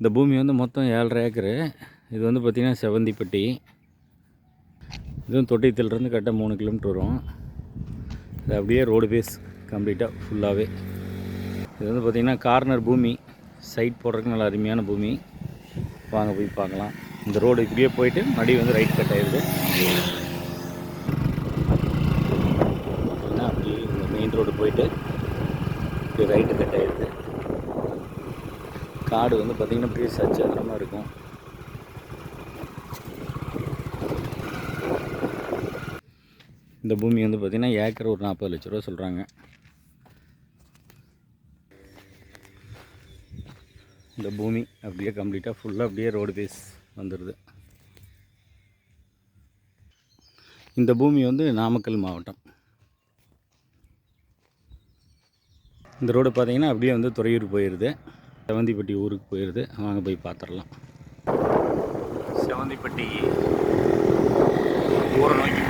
இந்த பூமி வந்து மொத்தம் 7.5 ஏக்கரு. இது வந்து பார்த்திங்கன்னா செவந்திப்பட்டி. இதுவும் தொட்டியத்திலிருந்து கரெக்டாக 3 கிலோமீட்டர் வரும். இது அப்படியே ரோடு பேஸ் கம்ப்ளீட்டாக ஃபுல்லாகவே. இது வந்து பார்த்திங்கன்னா கார்னர் பூமி, சைட் போடுறதுக்கு நல்ல அருமையான பூமி. வாங்க போய் பார்க்கலாம். இந்த ரோடு இப்படியே போயிட்டு மறுபடியும் வந்து ரைட் கட் ஆகிடுது. அப்படியே இந்த மெயின் ரோடு போயிட்டு இப்படி ரைட்டு கட் ஆகிடுது. காடு வந்து பார்த்திங்கன்னா அப்படியே சச்சரமாக இருக்கும். இந்த பூமி வந்து பார்த்திங்கன்னா ஏக்கர் ஒரு 40 லட்ச ரூபா சொல்கிறாங்க. இந்த பூமி அப்படியே கம்ப்ளீட்டாக ஃபுல்லாக அப்படியே ரோடு பேஸ் வந்துடுது. இந்த பூமி வந்து நாமக்கல் மாவட்டம். இந்த ரோடு பார்த்திங்கன்னா அப்படியே வந்து துறையூர் போயிடுது. செவந்திப்பட்டி ஊருக்கு போயிடுது. வாங்க போய் பார்த்துடலாம். செவந்திப்பட்டி ஊரை நோக்கி